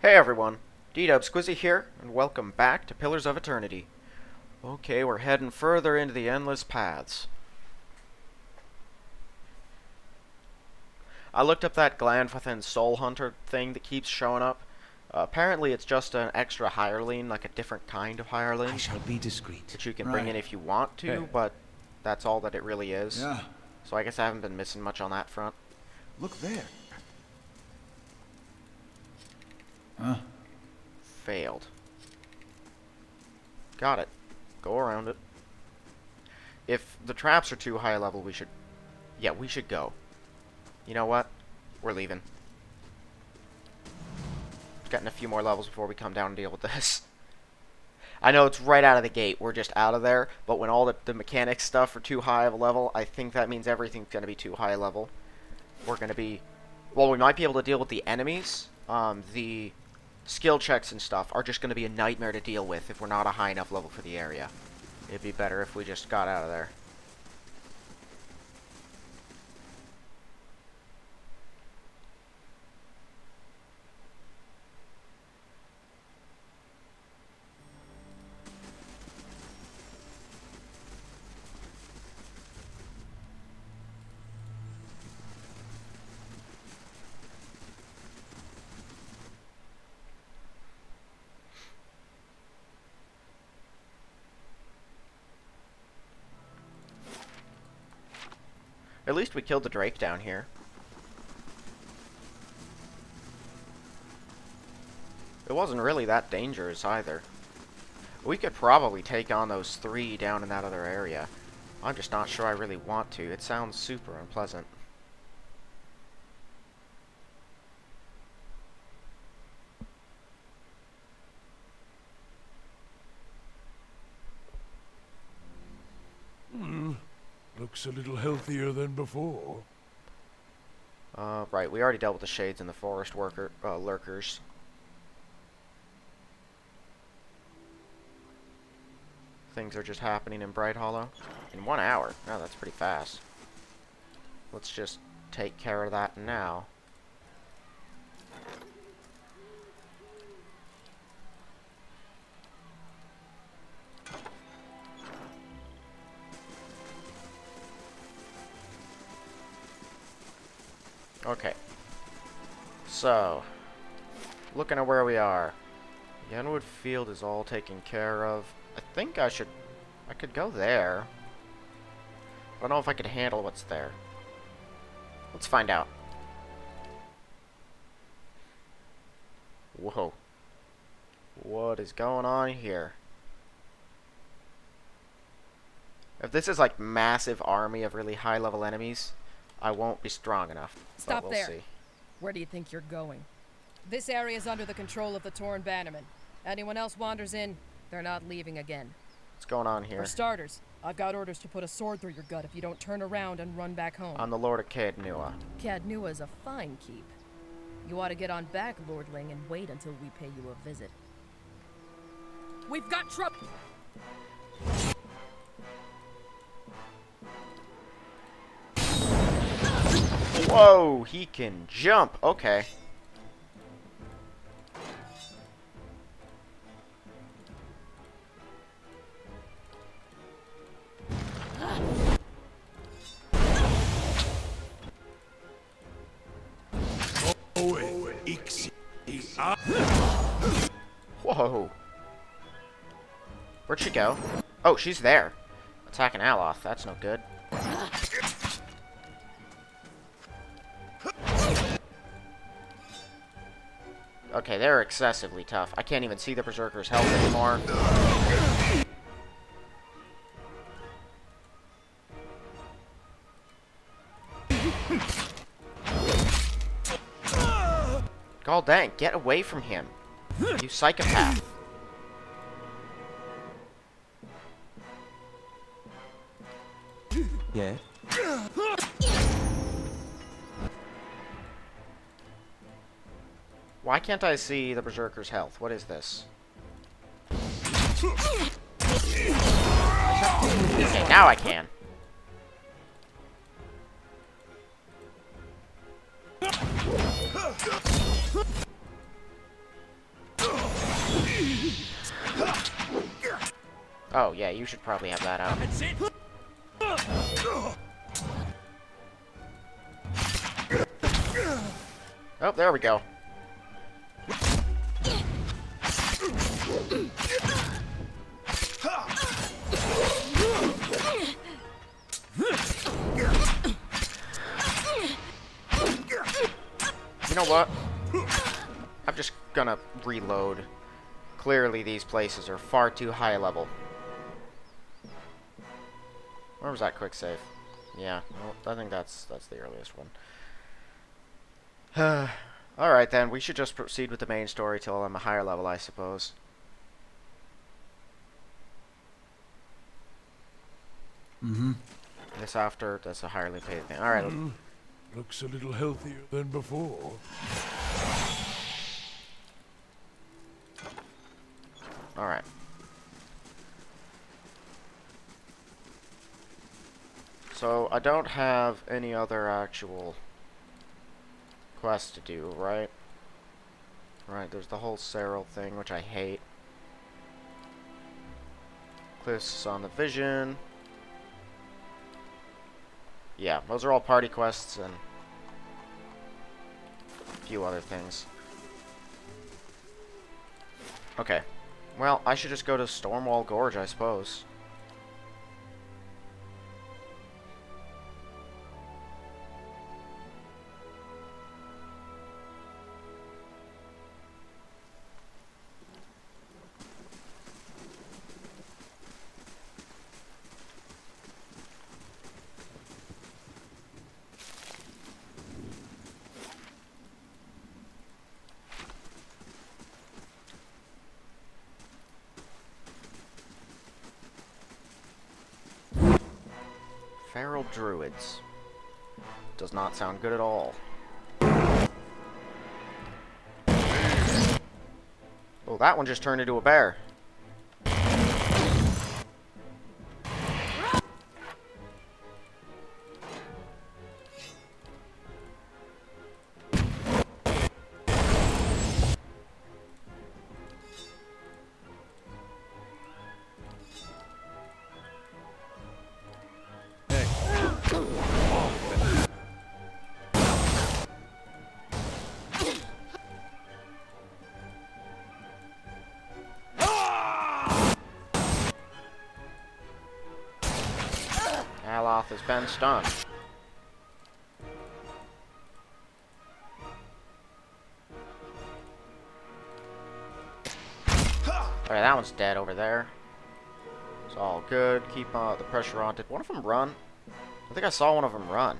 Hey everyone, D-Dub Squizzy here, and welcome back to Pillars of Eternity. Okay, we're heading further into the endless paths. I looked up that Gland Within Soul Hunter thing that keeps showing up. Apparently it's just an extra hireling, like a different kind of hireling. I shall be discreet. That you can bring in if you want to, but that's all that it really is. Yeah. So I guess I haven't been missing much on that front. Look there. Huh? Failed. Got it. Go around it. If the traps are too high level, we should... Yeah, we should go. You know what? We're leaving. Getting a few more levels before we come down and deal with this. I know it's right out of the gate. We're just out of there. But when all the mechanics stuff are too high of a level, I think that means everything's going to be too high level. We're going to be... Well, we might be able to deal with the enemies. The skill checks and stuff are just going to be a nightmare to deal with if we're not a high enough level for the area. It'd be better if we just got out of there. At least we killed the Drake down here. It wasn't really that dangerous either. We could probably take on those three down in that other area. I'm just not sure I really want to. It sounds super unpleasant. Looks a little healthier than before. Right, we already dealt with the shades and the forest lurkers. Things are just happening in Bright Hollow. In 1 hour. Oh, that's pretty fast. Let's just take care of that now. Okay. So, looking at where we are. Yenwood Field is all taken care of. I think I could go there. I don't know if I could handle what's there. Let's find out. Whoa. What is going on here? If this is like massive army of really high level enemies, I won't be strong enough. Stop we'll there. See. Where do you think you're going? This area is under the control of the Torn Bannerman. Anyone else wanders in, they're not leaving again. What's going on here? For starters, I've got orders to put a sword through your gut if you don't turn around and run back home. I'm the Lord of Cadnua. Cadnua's a fine keep. You ought to get on back, Lordling, and wait until we pay you a visit. We've got trouble! Whoa, he can jump. Okay. Whoa. Where'd she go? Oh, she's there. Attacking Aloth. That's no good. Okay, they're excessively tough. I can't even see the Berserker's health anymore. God dang, get away from him. You psychopath. Yeah. Why can't I see the Berserker's health? What is this? Okay, now I can. Oh, yeah, you should probably have that out. That's it. Oh, there we go. You know what? I'm just gonna reload. Clearly, these places are far too high level. Where was that quick save? Yeah, well, I think that's the earliest one. Alright then, we should just proceed with the main story till I'm a higher level, I suppose. Mm-hmm. This after, that's a higherly paid thing. Alright. Looks a little healthier than before. Alright. So, I don't have any other actual quests to do, right? Right, there's the whole Cyril thing, which I hate. Cliffs on the Vision. Yeah, those are all party quests and a few other things. Okay. Well, I should just go to Stormwall Gorge, I suppose. Feral Druids. Does not sound good at all. Oh, that one just turned into a bear. Aloth has been stunned. Alright, that one's dead over there. It's all good. Keep the pressure on. Did one of them run? I think I saw one of them run.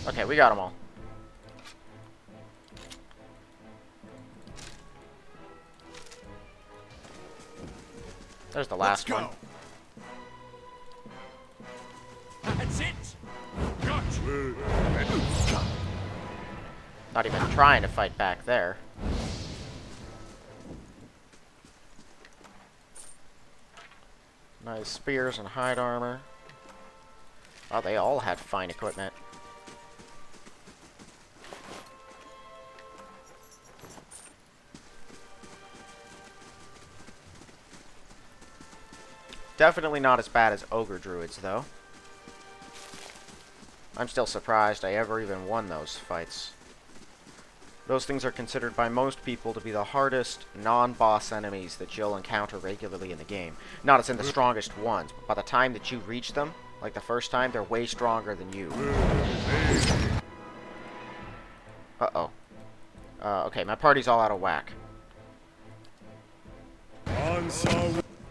Okay, we got them all. There's the last one. That's it. Gotcha. Not even trying to fight back there. Nice spears and hide armor. Oh, they all had fine equipment. Definitely not as bad as Ogre Druids, though. I'm still surprised I ever even won those fights. Those things are considered by most people to be the hardest non-boss enemies that you'll encounter regularly in the game. Not as in the strongest ones, but by the time that you reach them, like the first time, they're way stronger than you. Uh-oh. Okay, my party's all out of whack.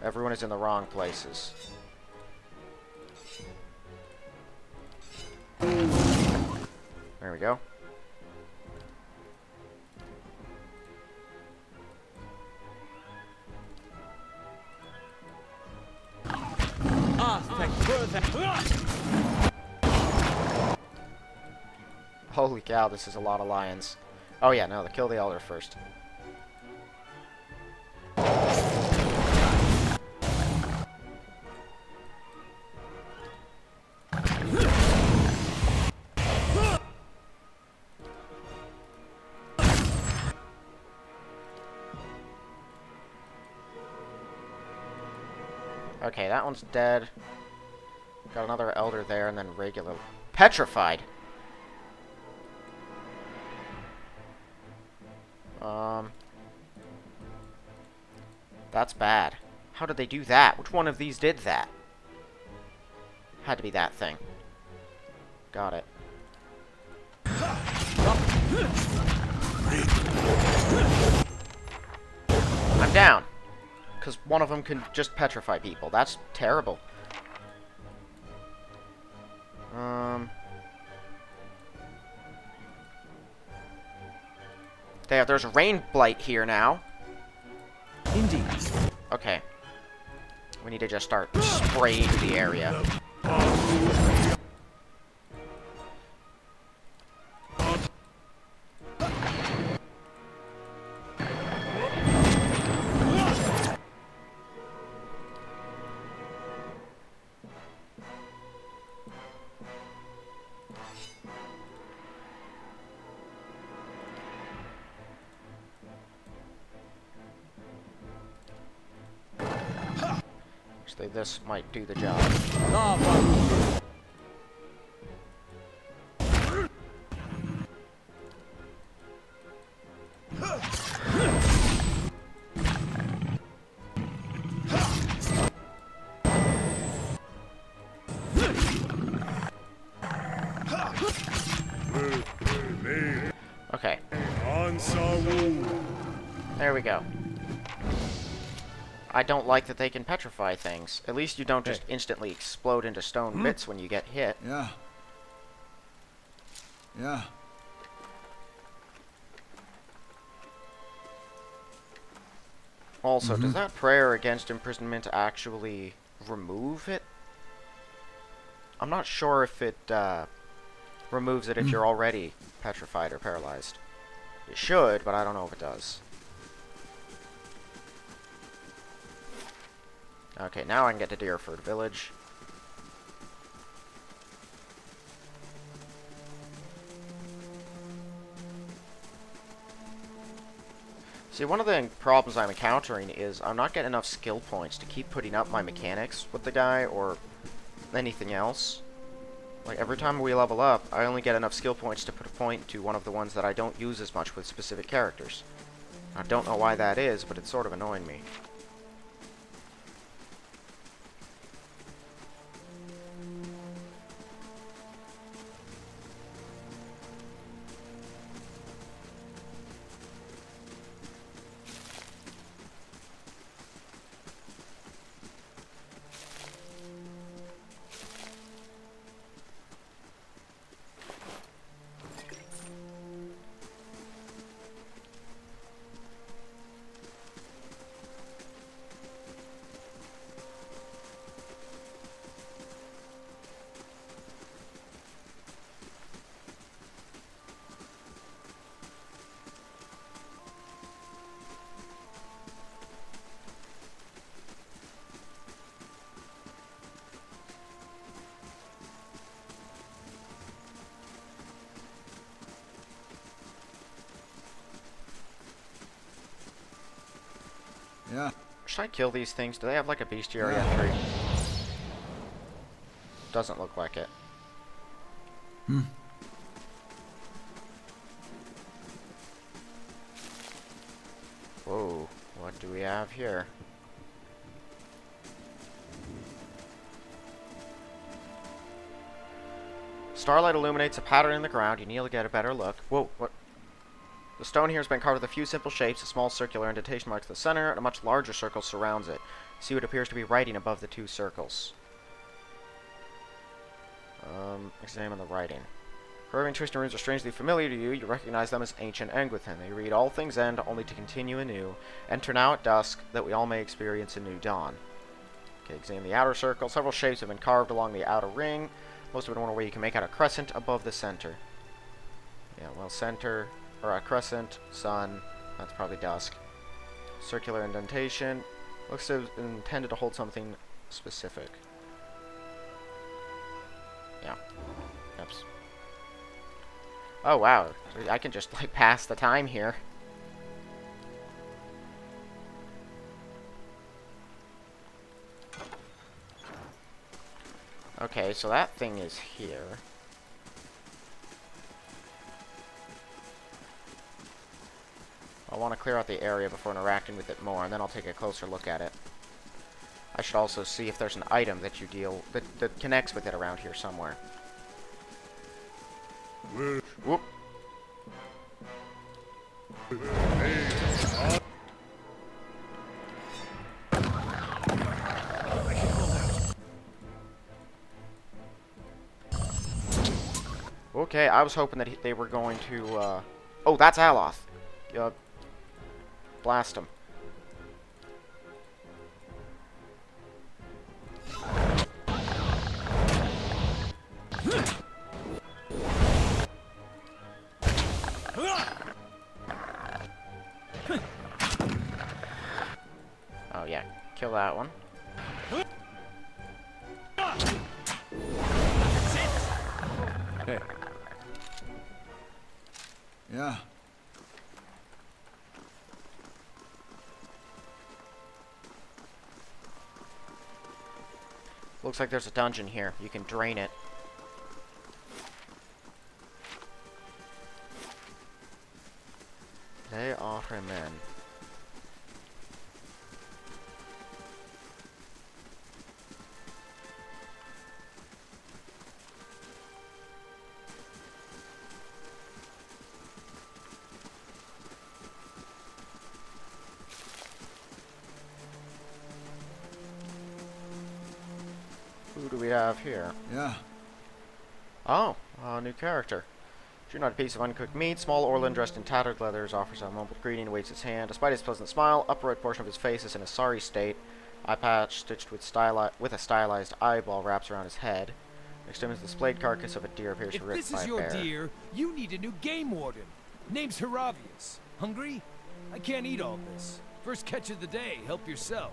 Everyone is in the wrong places. There we go. Holy cow, this is a lot of lions. Oh yeah, no, kill the elder first. Okay, that one's dead. Got another elder there, and then regular. Petrified! That's bad. How did they do that? Which one of these did that? Had to be that thing. Got it. I'm down. Because one of them can just petrify people. That's terrible. There's a rain blight here now. Indeed. Okay. We need to just start spraying the area. Actually, this might do the job. Okay. There we go. I don't like that they can petrify things. At least you don't just instantly explode into stone bits when you get hit. Yeah. Yeah. Also, does that prayer against imprisonment actually remove it? I'm not sure if it removes it if you're already petrified or paralyzed. It should, but I don't know if it does. Okay, now I can get to Dyrford Village. See, one of the problems I'm encountering is I'm not getting enough skill points to keep putting up my mechanics with the guy or anything else. Like, every time we level up, I only get enough skill points to put a point to one of the ones that I don't use as much with specific characters. I don't know why that is, but it's sort of annoying me. Yeah. Should I kill these things? Do they have like a bestiary at 3? Doesn't look like it. Whoa, what do we have here? Starlight illuminates a pattern in the ground. You need to get a better look. Whoa, what? The stone here has been carved with a few simple shapes. A small circular indentation marks the center, and a much larger circle surrounds it. See what appears to be writing above the 2 circles. Examine the writing. Carving twisting runes are strangely familiar to you. You recognize them as ancient Engwithan. They read, all things end, only to continue anew. Enter now at dusk, that we all may experience a new dawn. Okay, examine the outer circle. Several shapes have been carved along the outer ring. Most of it in one way you can make out a crescent above the center. Yeah, well, center... or a crescent, sun, that's probably dusk. Circular indentation, looks to have been intended to hold something specific. Yeah. Oops. Oh wow, I can just like pass the time here. Okay, so that thing is here. I want to clear out the area before interacting with it more, and then I'll take a closer look at it. I should also see if there's an item that you deal that connects with it around here somewhere. Whoop. Okay, I was hoping that they were going to, Oh, that's Aloth. Blast him. Oh, yeah. Kill that one. Hey. Yeah. Looks like there's a dungeon here. You can drain it. They are men. Who do we have here? Yeah. Oh, a new character. Drew not a piece of uncooked meat. Small Orlin dressed in tattered leathers offers a mumbled greeting and waves his hand. Despite his pleasant smile, upper right portion of his face is in a sorry state. Eye patch stitched with a stylized eyeball wraps around his head. Next to him is the splayed carcass of a deer appears to be ripped by a bear. If this is your deer, you need a new game warden. Name's Haravius. Hungry? I can't eat all this. First catch of the day, help yourself.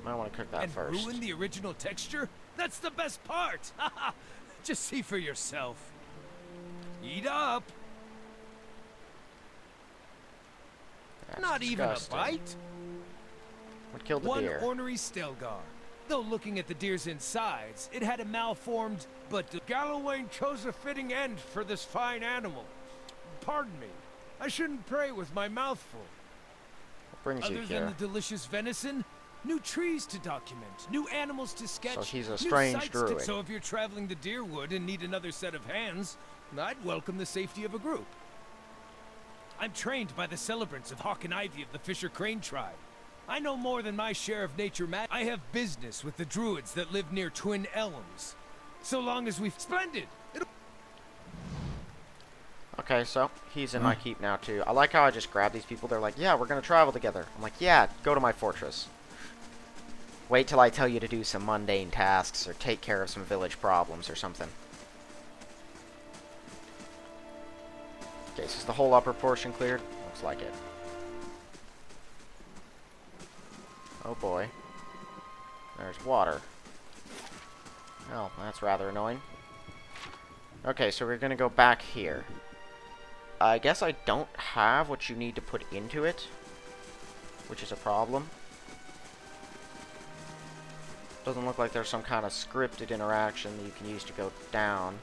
I want to cook that And first. ruin the original texture? That's the best part! Just see for yourself. Eat up! That's Not disgusting. even a bite? What killed the One deer? ornery Stelgar. Though looking at the deer's insides, it had a malformed, but Galloway chose a fitting end for this fine animal. Pardon me. I shouldn't pray with my mouth full. What brings Other you than here? the delicious venison, new trees to document, new animals to sketch, So he's a new strange sights druid. So if you're traveling the Dyrwood and need another set of hands, I'd welcome the safety of a group. I'm trained by the celebrants of Hawk and Ivy of the Fisher Crane tribe. I know more than my share of nature magic. I have business with the druids that live near Twin Elms. So long as we've... Splendid! Okay, so he's in my keep now too. I like how I just grab these people. They're like, yeah, we're gonna travel together. I'm like, yeah, go to my fortress. Wait till I tell you to do some mundane tasks or take care of some village problems or something. Okay, so is the whole upper portion cleared? Looks like it. Oh boy. There's water. Oh, that's rather annoying. Okay, so we're gonna go back here. I guess I don't have what you need to put into it, which is a problem. Doesn't look like there's some kind of scripted interaction that you can use to go down.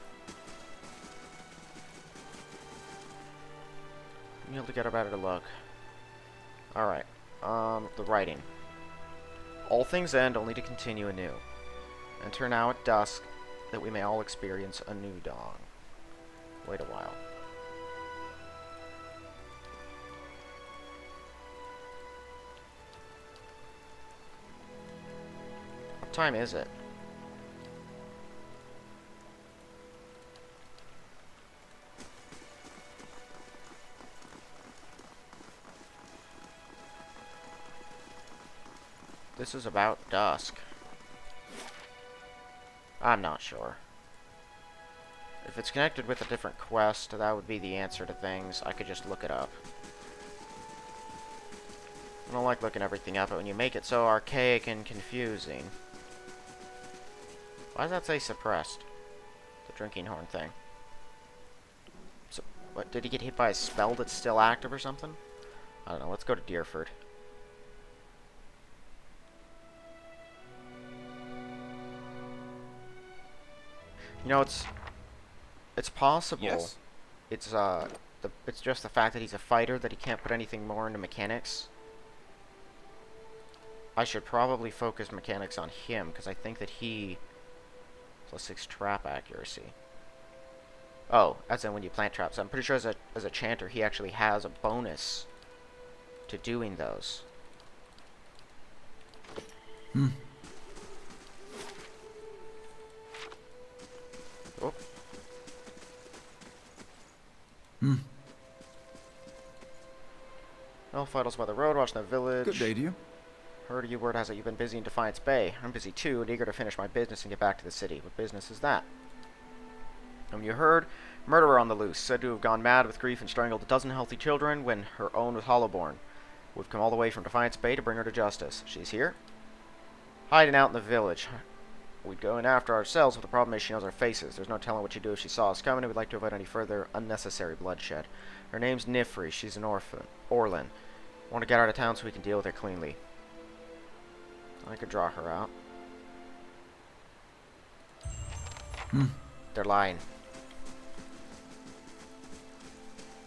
You have to get a better look. Alright, the writing. All things end only to continue anew. Enter now at dusk, that we may all experience a new dawn. Wait a while. What time is it? This is about dusk. I'm not sure. If it's connected with a different quest, that would be the answer to things. I could just look it up. I don't like looking everything up, but when you make it so archaic and confusing... Why does that say suppressed? The drinking horn thing. So, what, did he get hit by a spell that's still active or something? I don't know, let's go to Dyrford. You know, it's possible. Yes? It's just the fact that he's a fighter that he can't put anything more into mechanics. I should probably focus mechanics on him because I think that he +6 trap accuracy. Oh, as in when you plant traps. I'm pretty sure as a chanter he actually has a bonus to doing those. Oh. Elf idles by the road, watching the village. Good day to you. Heard you word has it you've been busy in Defiance Bay. I'm busy too, and eager to finish my business and get back to the city. What business is that? Whom you heard, murderer on the loose, said to have gone mad with grief and strangled a dozen healthy children when her own was hollowborn. We've come all the way from Defiance Bay to bring her to justice. She's here? Hiding out in the village. We'd go in after ourselves, but the problem is she knows our faces. There's no telling what she'd do if she saw us coming, and we'd like to avoid any further unnecessary bloodshed. Her name's Nifri. She's an orphan. Orlin. Want to get her out of town so we can deal with her cleanly. I could draw her out. They're lying.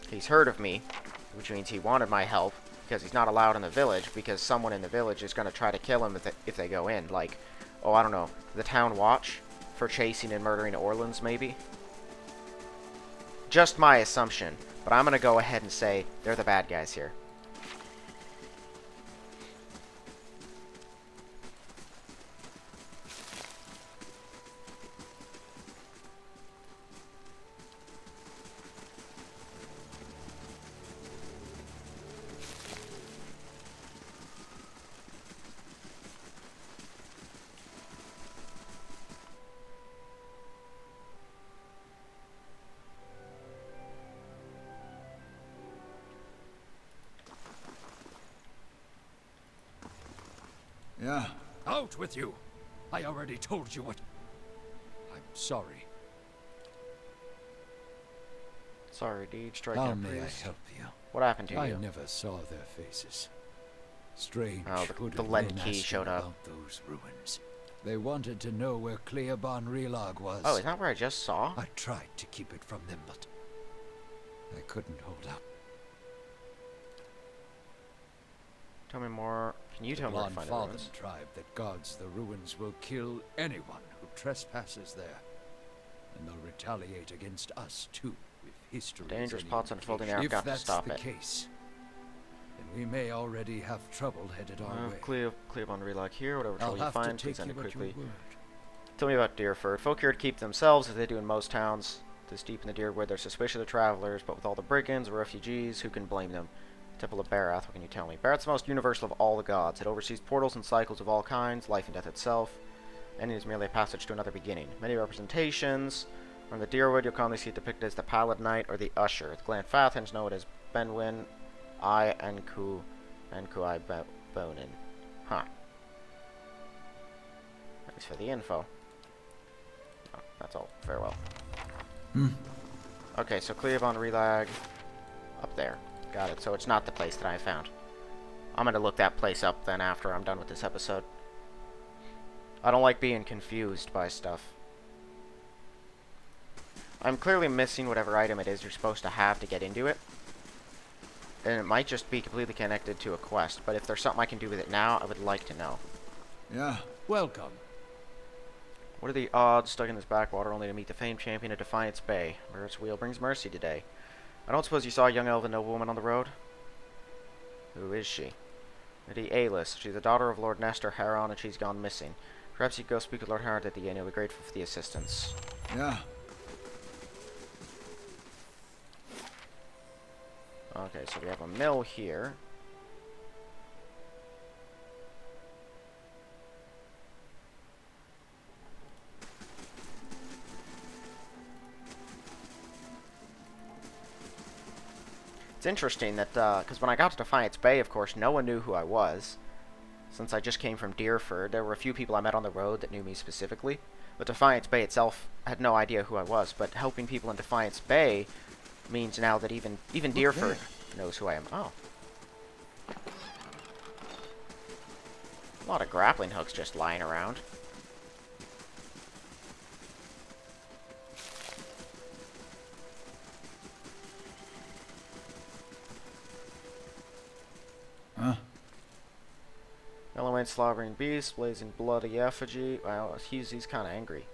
He's heard of me, which means he wanted my help, because he's not allowed in the village, because someone in the village is going to try to kill him if they go in. Like, oh, I don't know, the town watch for chasing and murdering Orlins, maybe? Just my assumption, but I'm going to go ahead and say they're the bad guys here. Yeah. Out with you! I already told you what... I'm sorry. Sorry, Deej. Strike How out, may I please. help you? What happened to I you? never saw their faces. Strange. Oh, would the have lead been key asking showed up. about those ruins. They wanted to know where Cleoban Relag was. Oh, is that where I just saw? I tried to keep it from them, but I couldn't hold out. Tell me more. Can you tell me where to find the Father ruins? tribe that guards the ruins will kill anyone who trespasses there. And they'll retaliate against us too, if history is Dangerous any plots unfolding there. indication. I've got to stop If it. that's the case, then we may already have trouble headed our way. Cleoban Relock here. Whatever I'll trouble you have find, to please take end you it at your quickly. word. Tell me about Dyrford. Folk here to keep themselves, as they do in most towns. This deep in the Dyrwood, they're suspicious of travelers, but with all the brigands or refugees, who can blame them? Temple of Barath, what can you tell me? Barath's the most universal of all the gods. It oversees portals and cycles of all kinds, life and death itself, and it is merely a passage to another beginning. Many representations. From the Dyrwood, you'll commonly see it depicted as the Pallid Knight or the Usher. The Glen Fathans know it as Benwyn, I, Enku, I, Bonin. Huh. Thanks for the info. Oh, that's all. Farewell. Okay, so Cleoban Relag up there. Got it. So it's not the place that I found. I'm going to look that place up then after I'm done with this episode. I don't like being confused by stuff. I'm clearly missing whatever item it is you're supposed to have to get into it. And it might just be completely connected to a quest. But if there's something I can do with it now, I would like to know. Yeah. Welcome. What are the odds stuck in this backwater only to meet the famed champion of Defiance Bay? Merritt's wheel brings mercy today. I don't suppose you saw a young elven noblewoman on the road? Who is she? Lady Alis. She's the daughter of Lord Nestor Heron, and she's gone missing. Perhaps you could go speak with Lord Heron at the inn. He'll be grateful for the assistance. Yeah. Okay, so we have a mill here. It's interesting that, because when I got to Defiance Bay, of course, no one knew who I was. Since I just came from Dyrford, there were a few people I met on the road that knew me specifically. But Defiance Bay itself had no idea who I was. But helping people in Defiance Bay means now that even Dyrford knows who I am. Oh. A lot of grappling hooks just lying around. slain slobbering beast, blazing bloody effigy. Well, he's kind of angry.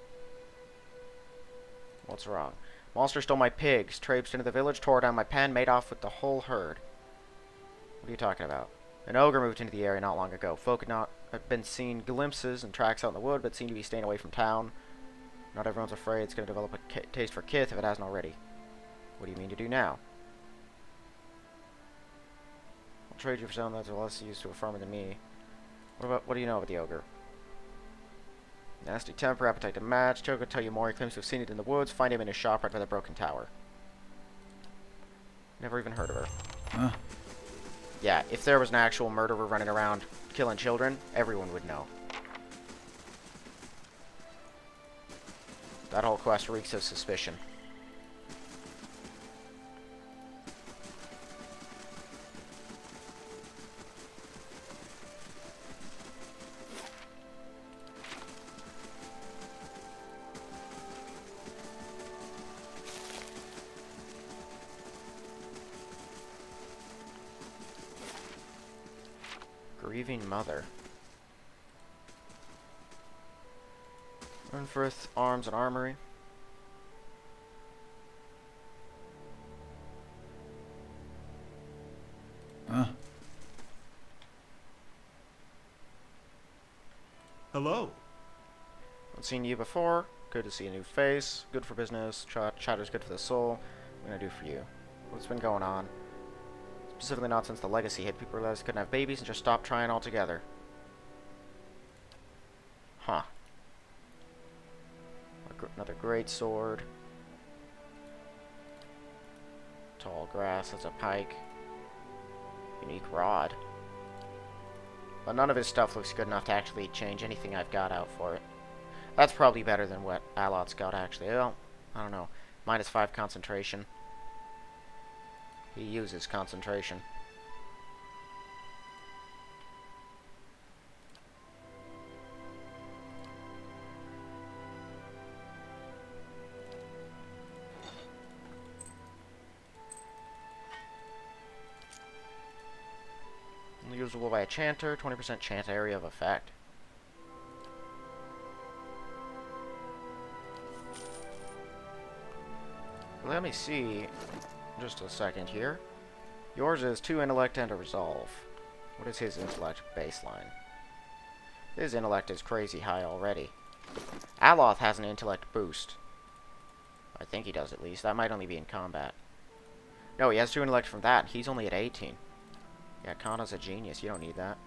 What's wrong? Monster stole my pigs, traipsed into the village, tore down my pen, made off with the whole herd. What are you talking about? An ogre moved into the area not long ago. Folk had not been seen glimpses and tracks out in the wood, but seemed to be staying away from town. Not everyone's afraid it's going to develop a taste for kith if it hasn't already. What do you mean to do now? I'll trade you for someone that's less used to a farmer than me. What do you know about the ogre? Nasty temper, appetite to match. Joe could tell you more. He claims to have seen it in the woods. Find him in his shop right by the broken tower. Never even heard of her. Huh? Yeah, if there was an actual murderer running around killing children, everyone would know. That whole quest reeks of suspicion. Grieving mother. Urnfrith Arms and Armory. Huh? Hello. Haven't seen you before. Good to see a new face. Good for business. Chatter's good for the soul. What can I do for you? What's been going on? Specifically not since the legacy hit. People realized they couldn't have babies and just stopped trying altogether. Huh. Another great sword. Tall grass, that's a pike. Unique rod. But none of his stuff looks good enough to actually change anything I've got out for it. That's probably better than what Alot's got actually. Well, I don't know. -5 concentration. He uses concentration. Usable by a chanter, 20% chant area of effect. Let me see just a second here. Yours is 2 intellect and a resolve. What is his intellect baseline? His intellect is crazy high already. Aloth has an intellect boost. I think he does at least. That might only be in combat. No, he has 2 intellect from that. He's only at 18. Yeah, Kana's a genius. You don't need that.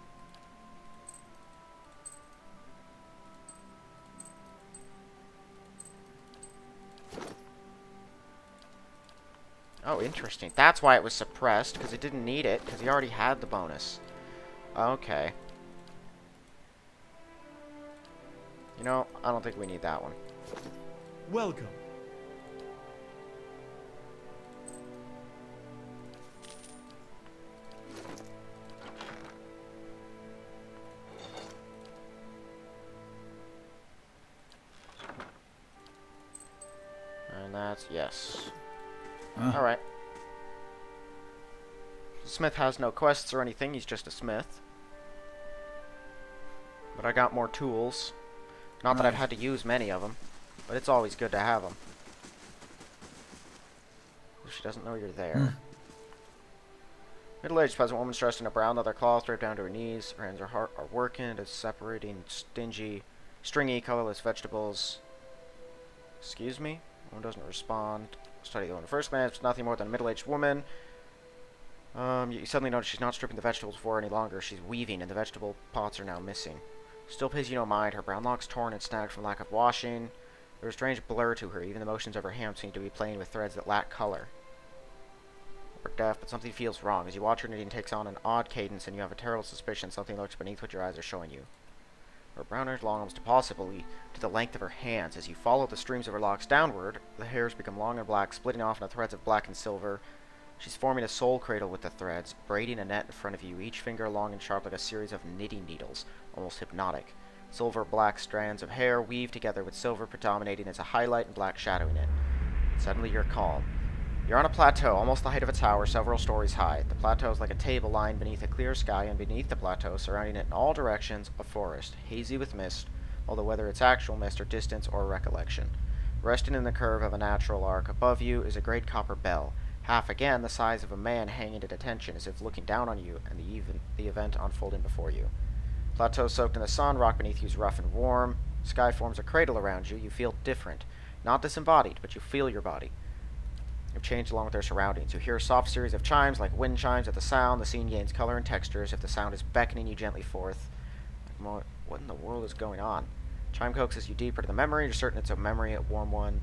Oh, interesting. That's why it was suppressed, because it didn't need it, because he already had the bonus. Okay. You know, I don't think we need that one. Welcome. And that's yes. Huh? Alright. Smith has no quests or anything, he's just a smith. But I got more tools. Not that I've had to use many of them, but it's always good to have them. If she doesn't know you're there. Middle-aged peasant woman dressed in a brown leather cloth draped down to her knees. Her hands are working at separating stringy, colorless vegetables. Excuse me? One doesn't respond. Study the one first glance. It's nothing more than a middle-aged woman. You suddenly notice she's not stripping the vegetables for her any longer. She's weaving, and the vegetable pots are now missing. Still pays you no mind. Her brown locks torn and snagged from lack of washing. There's a strange blur to her. Even the motions of her hands seem to be playing with threads that lack color. Or deaf, but something feels wrong. As you watch her knitting takes on an odd cadence, and you have a terrible suspicion something lurks beneath what your eyes are showing you. Her brown hair is long almost impossibly to the length of her hands. As you follow the streams of her locks downward, the hairs become long and black, splitting off into threads of black and silver. She's forming a soul cradle with the threads, braiding a net in front of you, each finger long and sharp like a series of knitting needles, almost hypnotic. Silver-black strands of hair weave together with silver predominating as a highlight and black shadowing it. Suddenly you're calm. You're on a plateau, almost the height of a tower, several stories high. The plateau is like a table lying beneath a clear sky, and beneath the plateau, surrounding it in all directions, a forest, hazy with mist, although whether it's actual mist or distance or recollection. Resting in the curve of a natural arc above you is a great copper bell, half again the size of a man hanging at attention as if looking down on you and the event unfolding before you. Plateau soaked in the sun, rock beneath you is rough and warm. Sky forms a cradle around you. You feel different. Not disembodied, but you feel your body. You've changed along with their surroundings. You hear a soft series of chimes, like wind chimes. At the sound, the scene gains color and texture, as if the sound is beckoning you gently forth. What in the world is going on? Chime coaxes you deeper to the memory. You're certain it's a memory, a warm one.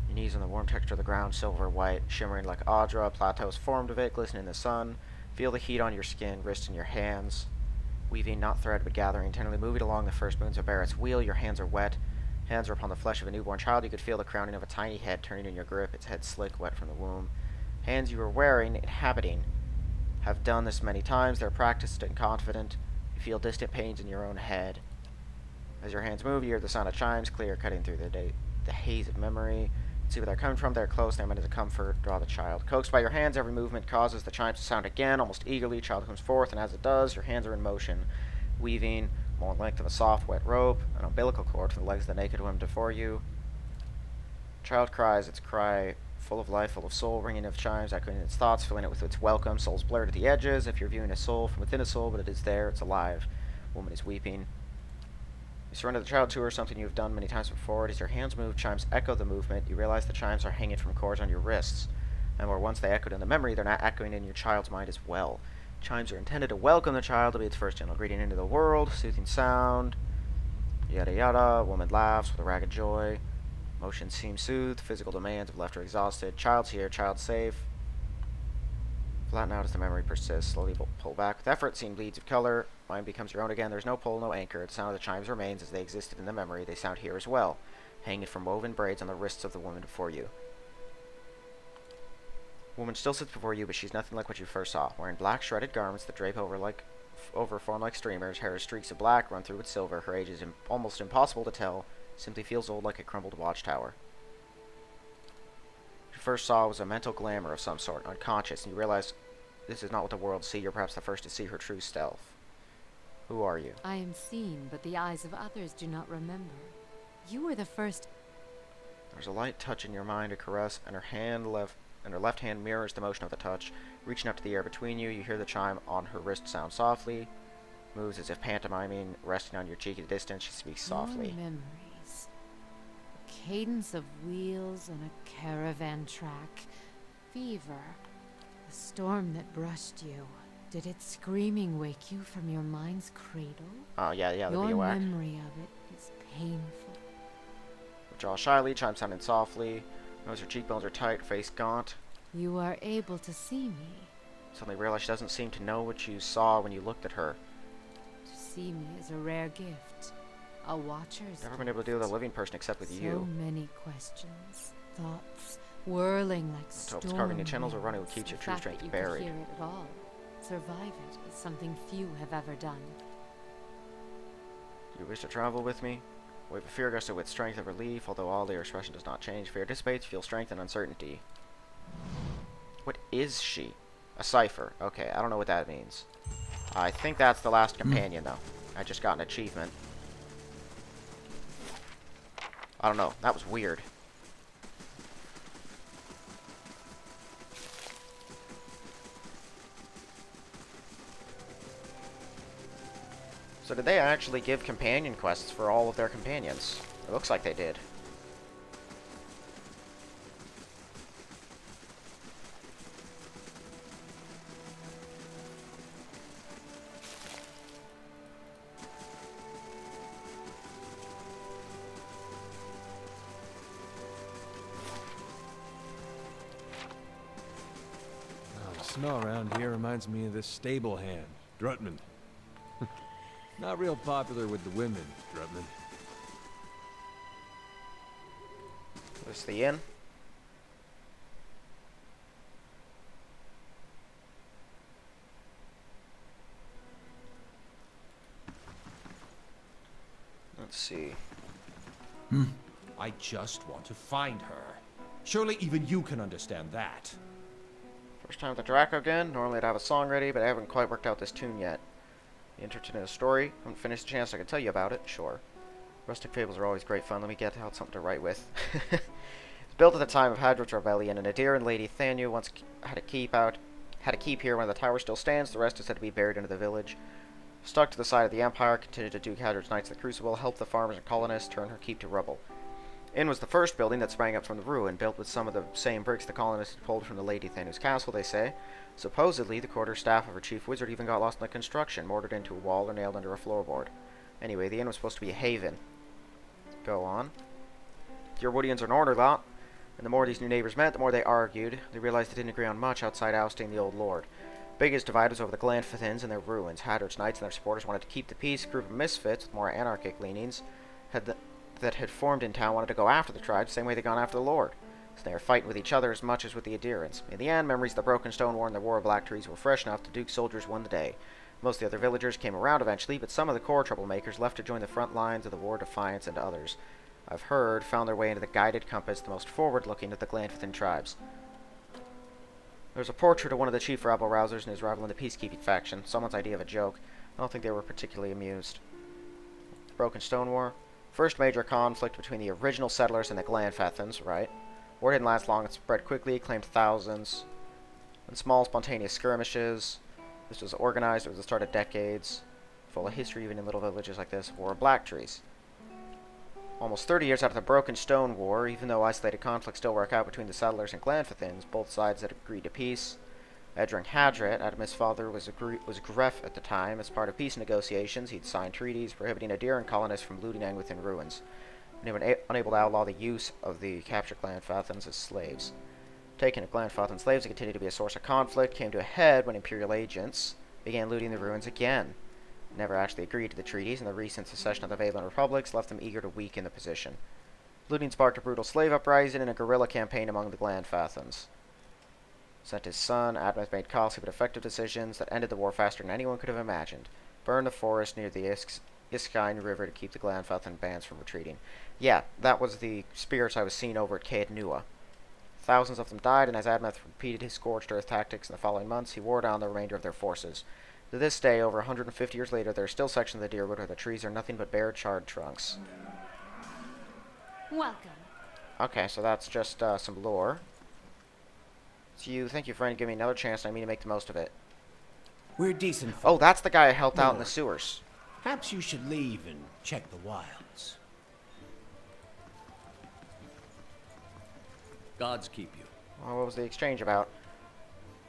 Your knees on the warm texture of the ground, silver white, shimmering like Audra. Plateaus formed of it, glistening in the sun. Feel the heat on your skin, wrists, and your hands. Weaving, not thread, but gathering, tenderly moving along the first moons of Barrett's wheel. Your hands are wet. Hands are upon the flesh of a newborn child. You could feel the crowning of a tiny head turning in your grip, its head slick, wet from the womb. Hands you are wearing, inhabiting, have done this many times. They're practiced and confident. You feel distant pains in your own head. As your hands move, you hear the sound of chimes, clear, cutting through the haze of memory. See where they're coming from. They're close. They're meant as a comfort. Draw the child. Coaxed by your hands, every movement causes the chimes to sound again, almost eagerly. Child comes forth, and as it does, your hands are in motion, weaving more length of a soft, wet rope, an umbilical cord from the legs of the naked woman before you. Child cries its cry, full of life, full of soul, ringing of chimes, echoing its thoughts, filling it with its welcome. Soul's blurred at the edges. If you're viewing a soul from within a soul, but it is there, it's alive. Woman is weeping. You surrender the child to her, something you have done many times before. As your hands move, chimes echo the movement. You realize the chimes are hanging from cords on your wrists, and where once they echoed in the memory, they're now echoing in your child's mind as well. Chimes are intended to welcome the child, to be its first gentle greeting into the world. Soothing sound. Yada yada. Woman laughs with a ragged joy. Motion seems soothed. Physical demands have left her exhausted. Child's here. Child's safe. Flatten out as the memory persists. Slowly pull back. With effort, scene bleeds of color. Mind becomes your own again. There's no pull, no anchor. The sound of the chimes remains as they existed in the memory. They sound here as well, hanging from woven braids on the wrists of the woman before you. Woman still sits before you, but she's nothing like what you first saw. Wearing black shredded garments that drape over form like streamers, hair is streaks of black run through with silver. Her age is almost impossible to tell. Simply feels old like a crumbled watchtower. What you first saw was a mental glamour of some sort, unconscious, and you realize this is not what the world see. You're perhaps the first to see her true self. Who are you? I am seen, but the eyes of others do not remember. You were the first. There's a light touch in your mind, a caress, and her left hand mirrors the motion of the touch. Reaching up to the air between you, you hear the chime on her wrist sound softly. Moves as if pantomiming, resting on your cheek at a distance. She speaks softly. Your memories. A cadence of wheels on a caravan track. Fever. The storm that brushed you. Did its screaming wake you from your mind's cradle? Oh, yeah, the Your bivouac. memory of it is painful. Withdraw shyly, chime sounding softly. Knows her cheekbones are tight, face gaunt. You are able to see me. Suddenly realize she doesn't seem to know what you saw when you looked at her. To see me is a rare gift. A watcher's Never been able to deal with a living person except with so you. many questions, thoughts, whirling like Until storm it's carving new channels or running what winds. keeps your The true fact strength that you buried. could hear it at all. Survive it is something few have ever done. Do you wish to travel with me? Wave of fear gusted with strength of relief, although all their expression does not change. Fear dissipates, feel strength and uncertainty. What is she? A cipher. Okay, I don't know what that means. I think that's the last companion, though. I just got an achievement. I don't know. That was weird. So did they actually give companion quests for all of their companions? It looks like they did. The smell around here reminds me of this stable hand, Drutman. Not real popular with the women, Drutman. This the inn? Let's see. I just want to find her. Surely even you can understand that. First time with the Draco again. Normally I'd have a song ready, but I haven't quite worked out this tune yet. You interested in a story? Haven't finished the chance I can tell you about it? Sure. Rustic fables are always great fun. Let me get out something to write with. It's built at the time of Hadrod's rebellion, and Adir and Lady Thanu once had a keep here when the tower still stands. The rest is said to be buried into the village. Stuck to the side of the Empire, continued to Duke Hadrod's Knights of the Crucible, helped the farmers and colonists turn her keep to rubble. Inn was the first building that sprang up from the ruin, built with some of the same bricks the colonists had pulled from the Lady Thanu's castle, they say. Supposedly, the quarterstaff of her chief wizard even got lost in the construction, mortared into a wall or nailed under a floorboard. Anyway, the inn was supposed to be a haven. Go on. The Yerwoodians are an order lot, and the more these new neighbors met, the more they argued. They realized they didn't agree on much outside ousting the old lord. Biggest divide was over the Glanfithins and their ruins. Hadrod's Knights and their supporters wanted to keep the peace. A group of misfits with more anarchic leanings that had formed in town wanted to go after the tribe, the same way they'd gone after the lord. So they were fighting with each other as much as with the Adirans. In the end, memories of the Broken Stone War and the War of Black Trees were fresh enough. The Duke's soldiers won the day. Most of the other villagers came around eventually, but some of the core troublemakers left to join the front lines of the War of Defiance, and others, I've heard, found their way into the Guided Compass, the most forward-looking of the Glanfithin tribes. There's a portrait of one of the chief rabble-rousers and his rival in the peacekeeping faction. Someone's idea of a joke. I don't think they were particularly amused. Broken Stone War. First major conflict between the original settlers and the Glanfithins, right? War didn't last long. It spread quickly, claimed thousands. And small, spontaneous skirmishes. This was organized. It was the start of decades. Full of history, even in little villages like this. War of Black Trees. Almost 30 years after the Broken Stone War, even though isolated conflicts still work out between the settlers and Glanfithins, both sides had agreed to peace. Edring Hadret, Adam's father, was Gref at the time. As part of peace negotiations, he'd signed treaties prohibiting Adiran colonists from looting within ruins, and he was unable to outlaw the use of the captured Glanfithins as slaves. Taking of Glanfithin slaves continued to be a source of conflict, came to a head when Imperial agents began looting the ruins again. Never actually agreed to the treaties, and the recent secession of the Vaylin Republics left them eager to weaken the position. Looting sparked a brutal slave uprising and a guerrilla campaign among the Glanfithins. Sent his son, Admeth made costly but effective decisions that ended the war faster than anyone could have imagined. Burned the forest near the Iskine River to keep the Glanfithin bands from retreating. Yeah, that was the spirits I was seeing over at Caed Nua. Thousands of them died, and as Admeth repeated his scorched earth tactics in the following months, he wore down the remainder of their forces. To this day, over 150 years later, there are still sections of the Dyrwood where the trees are nothing but bare, charred trunks. Welcome. Okay, so that's just some lore. Thank you, friend. Give me another chance, and I mean to make the most of it. We're decent Oh, folk. that's the guy I helped out in the Lord. sewers. Perhaps you should leave and check the wilds. Gods keep you. Well, what was the exchange about?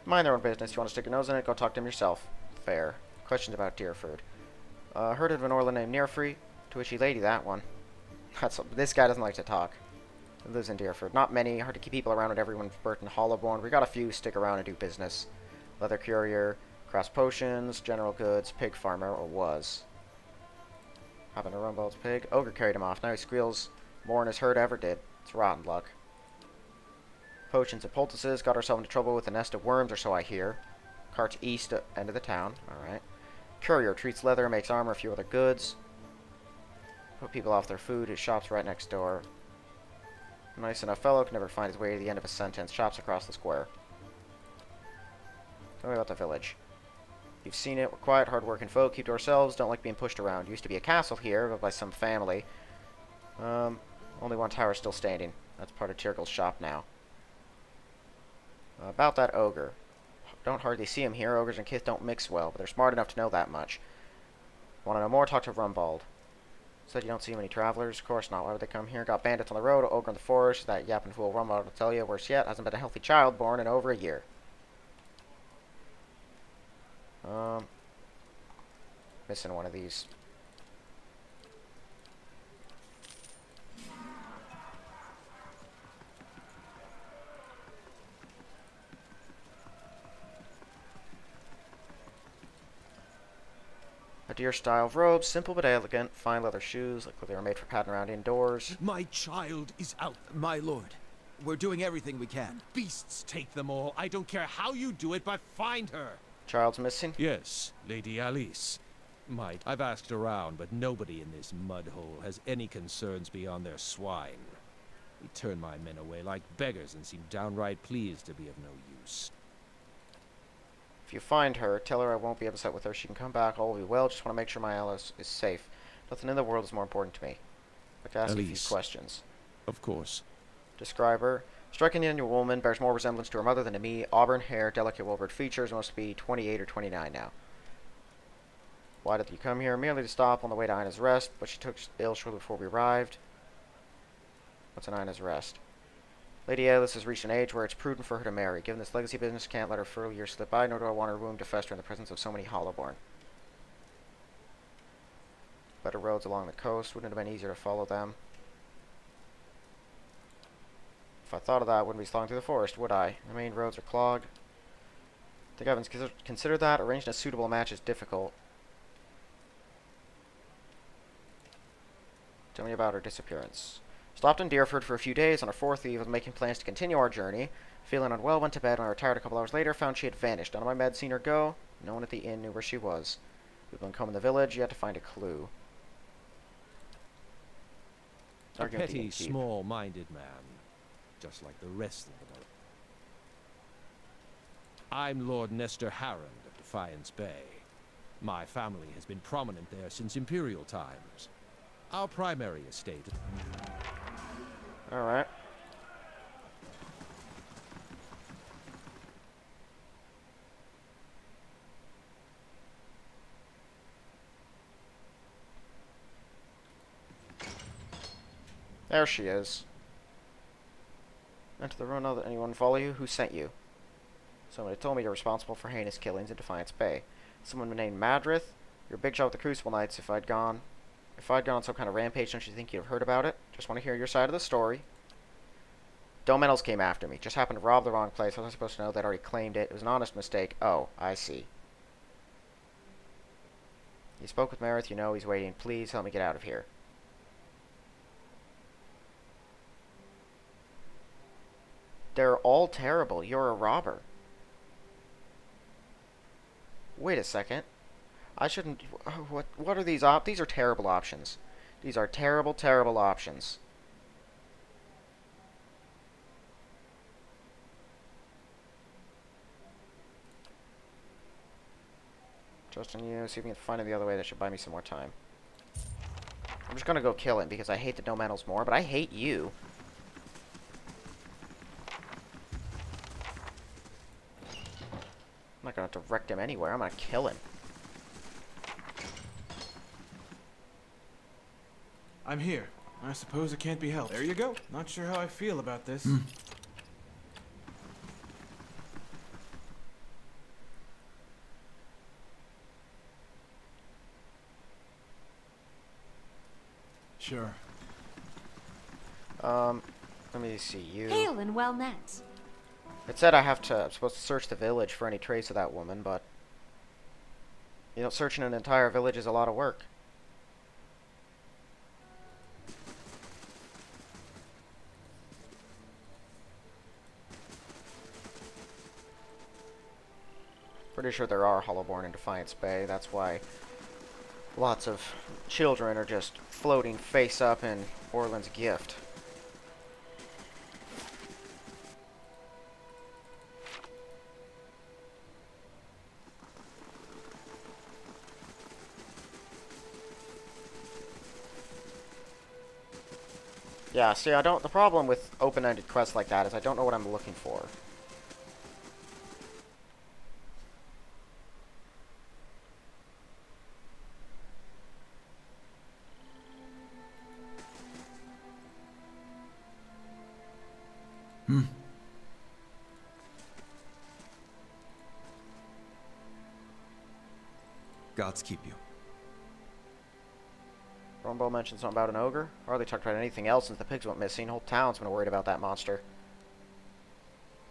Mind their own business. You want to stick your nose in it? Go talk to him yourself. Fair. Questions about Dyrford. Heard of an Orla named Nearfree? To which he lady that one. This guy doesn't like to talk. He lives in Dyrford. Not many. Hard to keep people around at everyone's Burton Hollowborn. We got a few stick around and do business. Leather courier, crass potions, general goods, pig farmer, or was. Having a Rumbold's pig. Ogre carried him off. Now he squeals more than his herd ever did. It's rotten luck. Potions and poultices. Got ourselves into trouble with a nest of worms, or so I hear. Carts east end of the town. Alright. Courier treats leather, makes armor, a few other goods. Put people off their food. His shop's right next door. Nice enough fellow, can never find his way to the end of a sentence. Shops across the square. Tell me about the village. You've seen it. We're quiet, hard-working folk. Keep to ourselves. Don't like being pushed around. Used to be a castle here, but by some family. Only one tower still standing. That's part of Tyrgul's shop now. About that ogre. Don't hardly see him here. Ogres and Kith don't mix well, but they're smart enough to know that much. Want to know more? Talk to Rumbald. Said you don't see many travelers. Of course not. Why would they come here? Got bandits on the road, ogre in the forest. That yapping fool Rumbald will tell you. Worse yet, hasn't been a healthy child born in over a year. Missing one of these. A deer style of robe, simple but elegant. Fine leather shoes, like they were made for padding around indoors. My child is out. My lord, we're doing everything we can. Beasts take them all. I don't care how you do it, but find her. Child's missing. Yes, Lady Alice. I've asked around, but nobody in this mud hole has any concerns beyond their swine. He turned my men away like beggars and seemed downright pleased to be of no use. If you find her, tell her I won't be upset with her. She can come back. All will be well. Just want to make sure my Alice is safe. Nothing in the world is more important to me. I'd like to ask you a few Elise. questions. Of course. Describe her. Striking young woman, bears more resemblance to her mother than to me. Auburn hair, delicate well-bred features, must be 28 or 29 now. Why did you come here? Merely to stop on the way to Ina's Rest, but she took ill shortly before we arrived. What's an Ina's Rest? Lady Alice has reached an age where it's prudent for her to marry. Given this legacy business, can't let her fertile years slip by, nor do I want her womb to fester in the presence of so many Hollowborn. Better roads along the coast. Wouldn't it have been easier to follow them? If I thought of that, I wouldn't be slowing through the forest, would I? The main roads are clogged. Think I haven't considered that. Arranging a suitable match is difficult. Tell me about her disappearance. Stopped in Dyrford for a few days. On our fourth eve, I was making plans to continue our journey. Feeling unwell, went to bed. When I retired a couple hours later, found she had vanished. None of my meds seen her go. No one at the inn knew where she was. We've been combing the village, yet to find a clue. A Arguing with the petty, innkeep. small-minded man, just like the rest of them. I'm Lord Nestor Harrand of Defiance Bay. My family has been prominent there since Imperial times. Our primary estate. Alright. There she is. Enter the ruin. Did anyone follow you? Who sent you? Somebody told me you're responsible for heinous killings in Defiance Bay. Someone named Madrith? You're a big shot with the Crucible Knights. If I'd gone on some kind of rampage, don't you think you'd have heard about it? Just want to hear your side of the story. Domentals came after me. Just happened to rob the wrong place. I wasn't supposed to know. They'd already claimed it. It was an honest mistake. Oh, I see. You spoke with Marith. You know he's waiting. Please help me get out of here. They're all terrible. You're a robber. Wait a second. I shouldn't... What are these These are terrible options. These are terrible, terrible options. Trust in you. See if we can find it the other way. That should buy me some more time. I'm just gonna go kill him because I hate the Domentals more, but I hate you. I'm not going to direct him anywhere. I'm going to kill him. I'm here. I suppose it can't be helped. There you go. Not sure how I feel about this. Sure. Let me see you. Hail and well met. It said I'm supposed to search the village for any trace of that woman, but you know, searching an entire village is a lot of work. Pretty sure there are Hollowborn in Defiance Bay. That's why lots of children are just floating face up in Orland's gift. Yeah, see, the problem with open-ended quests like that is I don't know what I'm looking for. Gods keep you. Rombo mentioned something about an ogre. Hardly talked about anything else since the pigs went missing. Whole town's been worried about that monster.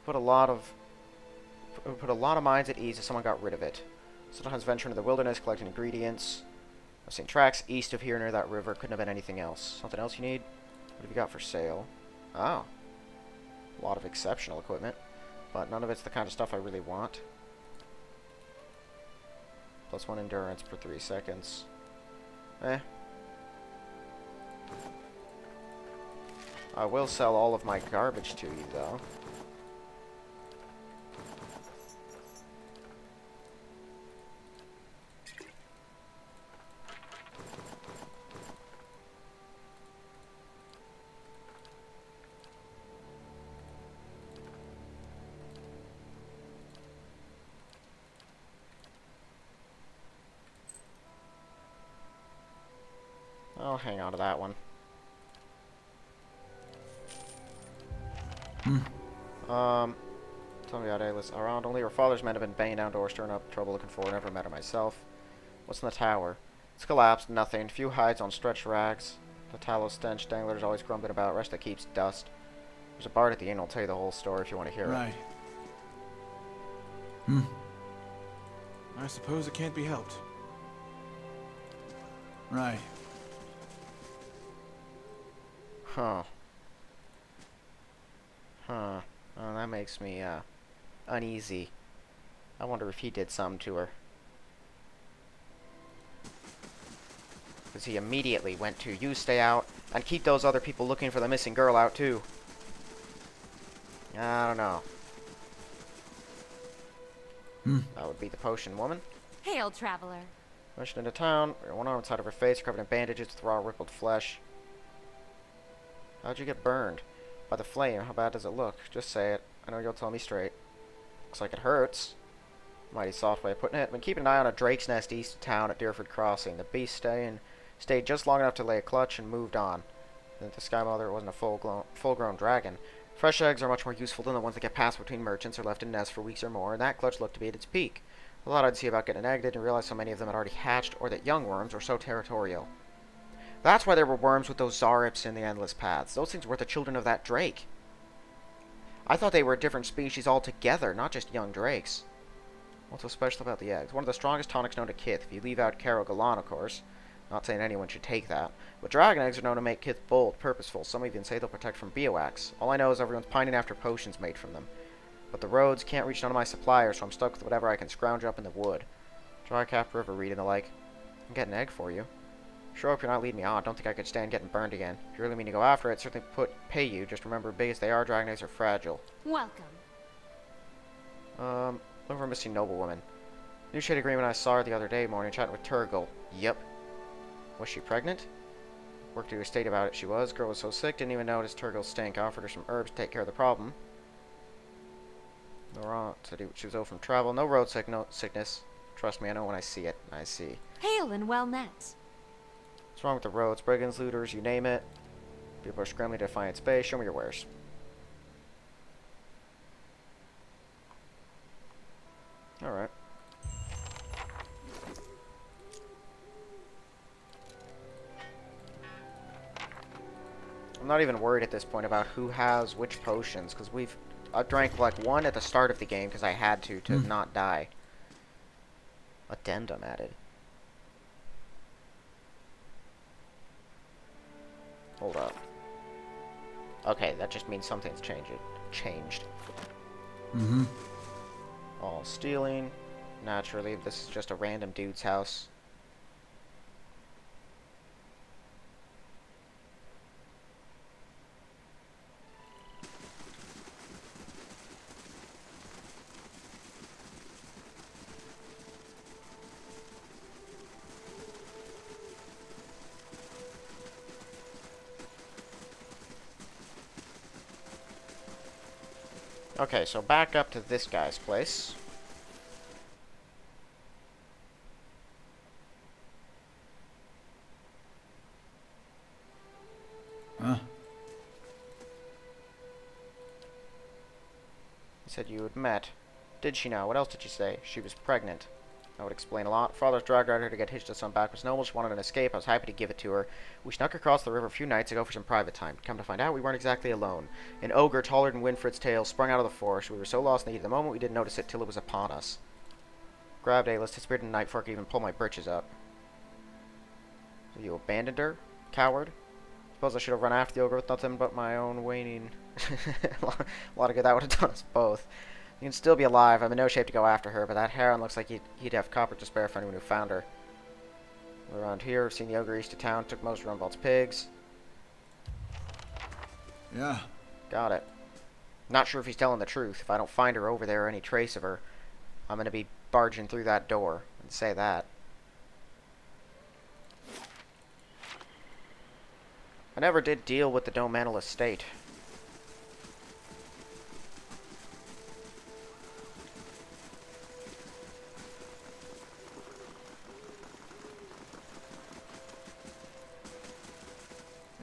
Put a lot of minds at ease if someone got rid of it. Sometimes venture into the wilderness, collecting ingredients. I've seen tracks east of here near that river. Couldn't have been anything else. Something else you need? What have you got for sale? Oh. A lot of exceptional equipment. But none of it's the kind of stuff I really want. +1 endurance per 3 seconds. Eh. I will sell all of my garbage to you, though. I'll hang on to that one. Tell me about Aylis. Around only her father's men have been banging down doors, stirring up trouble looking for her. Never met her myself. What's in the tower? It's collapsed. Nothing. Few hides on stretched rags. The tallow stench dangler's always grumbling about. Rest that keeps dust. There's a bard at the inn. I'll tell you the whole story if you want to hear Right. I suppose it can't be helped. Right. Huh. Huh. Oh, that makes me, uneasy. I wonder if he did something to her. Because he immediately went to, you stay out, and keep those other people looking for the missing girl out, too. I don't know. That would be the potion woman. Hail, traveler. Rushed into town, one arm inside of her face, covered in bandages with raw, rippled flesh. How'd you get burned? By the flame. How bad does it look? Just say it. I know you'll tell me straight. Looks like it hurts. Mighty soft way of putting it. Been keeping an eye on a drake's nest east of town at Dyrford Crossing. The beast stayed just long enough to lay a clutch and moved on. Then the Sky Mother wasn't a full-grown dragon. Fresh eggs are much more useful than the ones that get passed between merchants or left in nests for weeks or more, and that clutch looked to be at its peak. I thought I'd see about getting an egg, didn't realize so many of them had already hatched, or that young worms were so territorial. That's why there were worms with those Zarips in the Endless Paths. Those things were the children of that drake. I thought they were a different species altogether, not just young drakes. What's so special about the eggs? One of the strongest tonics known to Kith, if you leave out Carogalan, of course. Not saying anyone should take that. But dragon eggs are known to make Kith bold, purposeful. Some even say they'll protect from bioax. All I know is everyone's pining after potions made from them. But the roads can't reach none of my suppliers, so I'm stuck with whatever I can scrounge up in the wood. Drycap River Reed and the like. I can get an egg for you. Sure hope you're not leading me on. Don't think I could stand getting burned again. If you really mean to go after it, certainly pay you. Just remember, big as they are, dragon eggs are fragile. Welcome. Look for a missing noblewoman. New shade agreement. I saw her the other day morning chatting with Turgle. Yep. Was she pregnant? Worked to her estate about it. She was. Girl was so sick, didn't even notice Turgle's stink. Offered her some herbs to take care of the problem. No wrong. Said she was ill from travel. No road sickness. Trust me, I know when I see it. I see. Hail and well met. What's wrong with the roads? Brigands, looters, you name it. People are scrambling to find space. Show me your wares. Alright. I'm not even worried at this point about who has which potions, because I drank like one at the start of the game because I had to not die. Addendum added. Hold up. Okay, that just means something's changed. All stealing. Naturally, this is just a random dude's house. Okay, so back up to this guy's place. Huh? He said you had met. Did she now? What else did she say? She was pregnant. That would explain a lot. Father's dragged her to get hitched to some backwards noble. She wanted an escape. I was happy to give it to her. We snuck across the river a few nights ago for some private time. Come to find out, we weren't exactly alone. An ogre taller than Winfred's tail sprung out of the forest. We were so lost in the heat of the moment we didn't notice it till it was upon us. Grabbed Aylis, disappeared in the night before I could even pull my britches up. So you abandoned her? Coward? Suppose I should have run after the ogre with nothing but my own waning. A lot of good that would have done us both. You can still be alive. I'm in no shape to go after her, but that Heron looks like he'd have copper to spare for anyone who found her. We're around here. We've seen the ogre east of town. Took most of Rumbold's pigs. Yeah. Got it. Not sure if he's telling the truth. If I don't find her over there or any trace of her, I'm going to be barging through that door. I'd say that. I never did deal with the Domanal estate.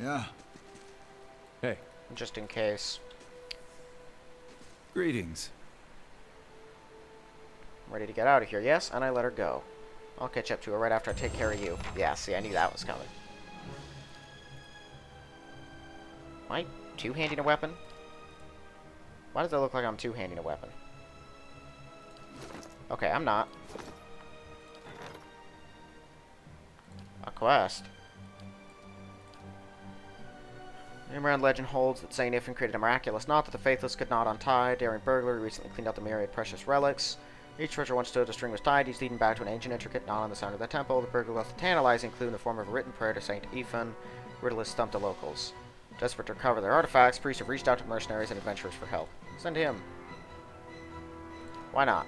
Yeah. Hey, Just in case. Greetings. I'm ready to get out of here, yes? And I let her go. I'll catch up to her right after I take care of you. Yeah, see, I knew that was coming. Am I two-handing a weapon? Why does it look like I'm two-handing a weapon? Okay, I'm not. A quest. Imran legend holds that Saint Ifrin created a miraculous knot that the faithless could not untie. Daring burglar recently cleaned out the myriad precious relics. Each treasure once stood, a string was tied, each leading back to an ancient intricate knot on the center of the temple. The burglar left a tantalizing clue in the form of a written prayer to Saint Ifrin. Riddle has stumped the locals. Desperate to recover their artifacts, priests have reached out to mercenaries and adventurers for help. Send him. Why not?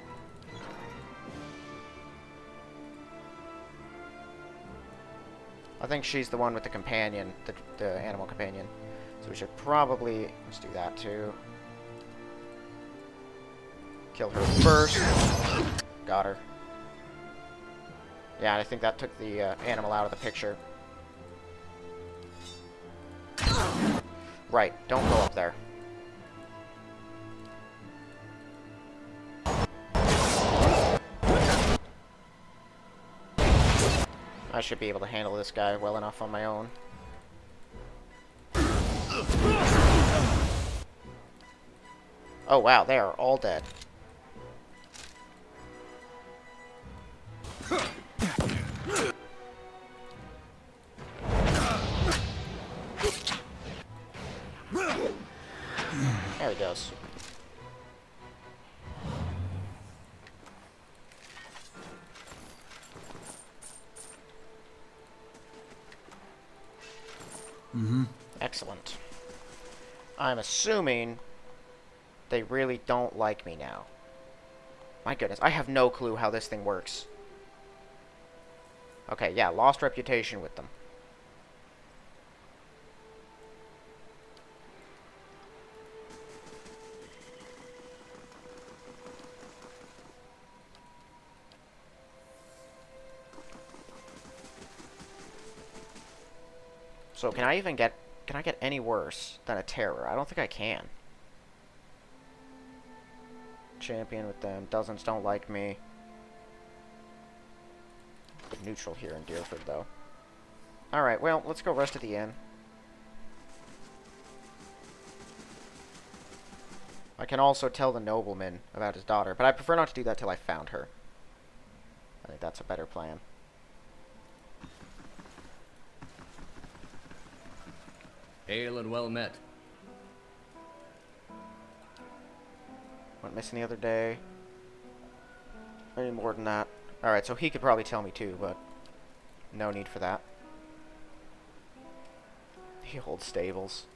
I think she's the one with the companion, the animal companion. So we should probably, let's do that too. Kill her first. Got her. Yeah, I think that took the animal out of the picture. Right, don't go up there. I should be able to handle this guy well enough on my own. Oh wow, they are all dead. There he goes. Excellent. I'm assuming they really don't like me now. My goodness, I have no clue how this thing works. Okay, yeah, lost reputation with them. So can I get any worse than a terror? I don't think I can. Champion with them. Dozens don't like me. Neutral here in Dyrford, though. Alright, well, let's go rest at the inn. I can also tell the nobleman about his daughter, but I prefer not to do that till I found her. I think that's a better plan. Hail and well met. Went missing the other day. Any more than that. Alright, so he could probably tell me too, but no need for that. The old stables.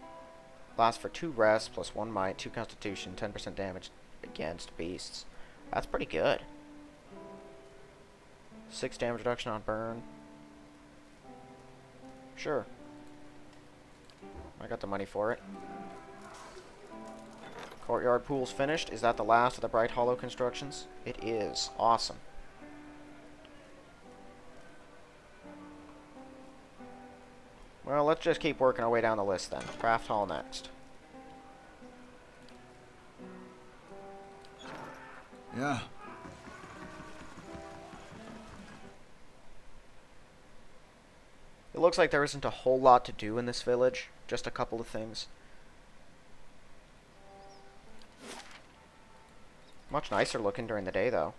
Lasts for 2 rests, plus 1 might, 2 constitution, 10% damage against beasts. That's pretty good. 6 damage reduction on burn. Sure. I got the money for it. Courtyard pool's finished. Is that the last of the Bright Hollow constructions? It is. Awesome. Well, let's just keep working our way down the list then. Craft Hall next. Yeah. It looks like there isn't a whole lot to do in this village. Just a couple of things. Much nicer looking during the day, though.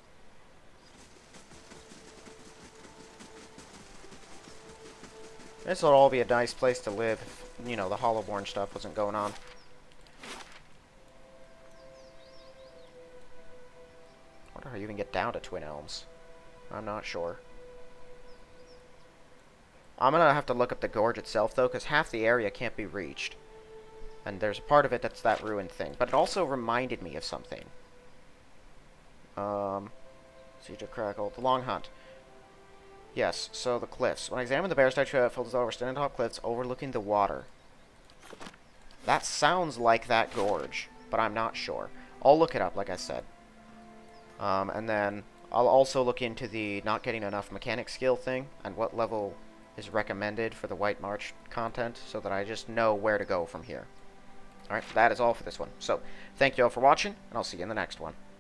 This would all be a nice place to live if, you know, the Hollowborn stuff wasn't going on. I wonder how you even get down to Twin Elms. I'm not sure. I'm gonna have to look up the gorge itself, though, because half the area can't be reached. And there's a part of it that's that ruined thing. But it also reminded me of something. Siege of Crackle. The Long Hunt. Yes, so the cliffs. When I examined the bear statue, it felt as though we were standing on top cliffs overlooking the water. That sounds like that gorge, but I'm not sure. I'll look it up, like I said. And then I'll also look into the not getting enough mechanic skill thing and what level is recommended for the White March content so that I just know where to go from here. Alright, that is all for this one. So, thank you all for watching, and I'll see you in the next one.